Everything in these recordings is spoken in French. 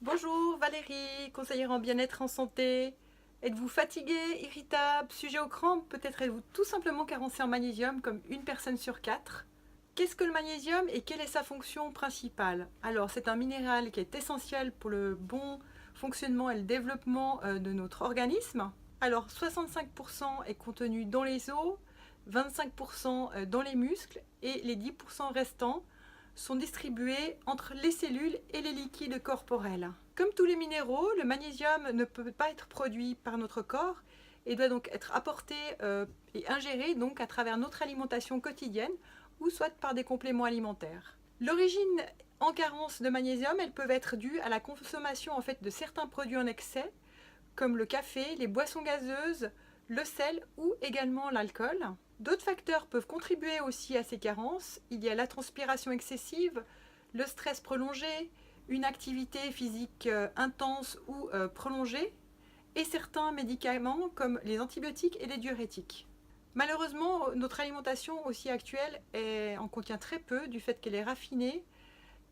Bonjour Valérie, conseillère en bien-être en santé. Êtes-vous fatigué, irritable, sujet aux crampes? Peut-être êtes-vous tout simplement carencé en magnésium comme une personne sur 4. Qu'est-ce que le magnésium et quelle est sa fonction principale? Alors c'est un minéral qui est essentiel pour le bon fonctionnement et le développement de notre organisme. Alors 65% est contenu dans les os, 25% dans les muscles et les 10% restants sont distribués entre les cellules et les liquides corporels. Comme tous les minéraux, le magnésium ne peut pas être produit par notre corps et doit donc être apporté et ingéré donc à travers notre alimentation quotidienne ou soit par des compléments alimentaires. L'origine en carence de magnésium, elles peuvent être dues à la consommation en fait de certains produits en excès, comme le café, les boissons gazeuses, le sel ou également l'alcool. D'autres facteurs peuvent contribuer aussi à ces carences. Il y a la transpiration excessive, le stress prolongé, une activité physique intense ou prolongée, et certains médicaments comme les antibiotiques et les diurétiques. Malheureusement, notre alimentation aussi actuelle en contient très peu du fait qu'elle est raffinée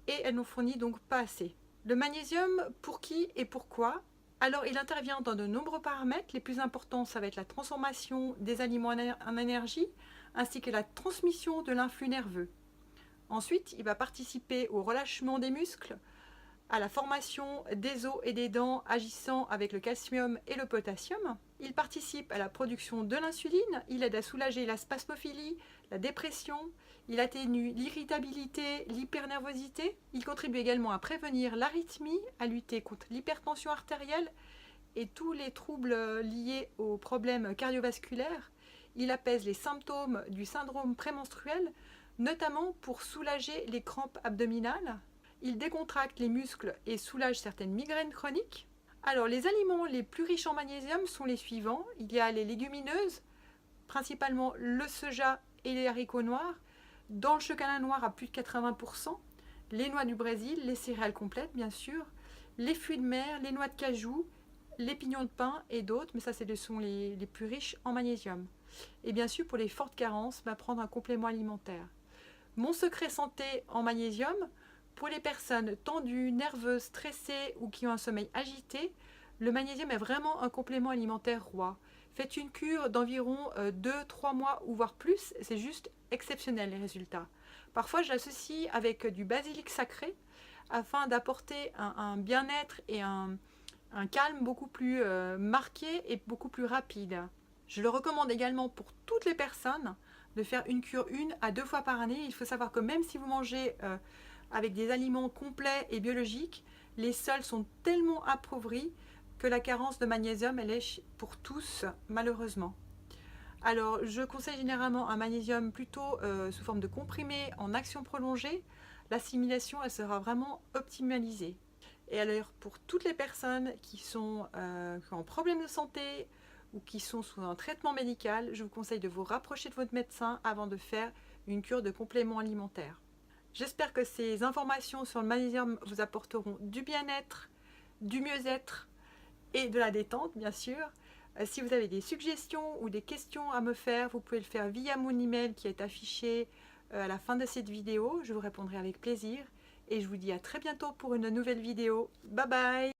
et elle n'en fournit donc pas assez. Le magnésium, pour qui et pourquoi? Alors, il intervient dans de nombreux paramètres. Les plus importants, ça va être la transformation des aliments en énergie, ainsi que la transmission de l'influx nerveux. Ensuite, il va participer au relâchement des muscles, à la formation des os et des dents agissant avec le calcium et le potassium. Il participe à la production de l'insuline, il aide à soulager la spasmophilie, la dépression, il atténue l'irritabilité, l'hypernervosité. Il contribue également à prévenir l'arythmie, à lutter contre l'hypertension artérielle et tous les troubles liés aux problèmes cardiovasculaires. Il apaise les symptômes du syndrome prémenstruel, notamment pour soulager les crampes abdominales. Il décontracte les muscles et soulage certaines migraines chroniques. Alors, les aliments les plus riches en magnésium sont les suivants. Il y a les légumineuses, principalement le soja et les haricots noirs. Dans le chocolat noir à plus de 80%. Les noix du Brésil, les céréales complètes bien sûr, les fruits de mer, les noix de cajou, les pignons de pain et d'autres, mais ça ce sont les plus riches en magnésium. Et bien sûr pour les fortes carences, prendre un complément alimentaire. Mon secret santé en magnésium, pour les personnes tendues, nerveuses, stressées ou qui ont un sommeil agité, le magnésium est vraiment un complément alimentaire roi. Faites une cure d'environ 2-3 mois ou voire plus, c'est juste exceptionnel les résultats. Parfois je l'associe avec du basilic sacré afin d'apporter un bien-être et un calme beaucoup plus marqué et beaucoup plus rapide. Je le recommande également pour toutes les personnes de faire une cure 1 à 2 fois par année. Il faut savoir que même si vous mangez avec des aliments complets et biologiques, les sols sont tellement appauvris que la carence de magnésium, elle est pour tous, malheureusement. Alors, je conseille généralement un magnésium plutôt sous forme de comprimé en action prolongée. L'assimilation, elle sera vraiment optimalisée. Et alors, pour toutes les personnes qui ont un problème de santé ou qui sont sous un traitement médical, je vous conseille de vous rapprocher de votre médecin avant de faire une cure de compléments alimentaires. J'espère que ces informations sur le magnésium vous apporteront du bien-être, du mieux-être et de la détente, bien sûr. Si vous avez des suggestions ou des questions à me faire, vous pouvez le faire via mon email qui est affiché à la fin de cette vidéo. Je vous répondrai avec plaisir et je vous dis à très bientôt pour une nouvelle vidéo. Bye bye!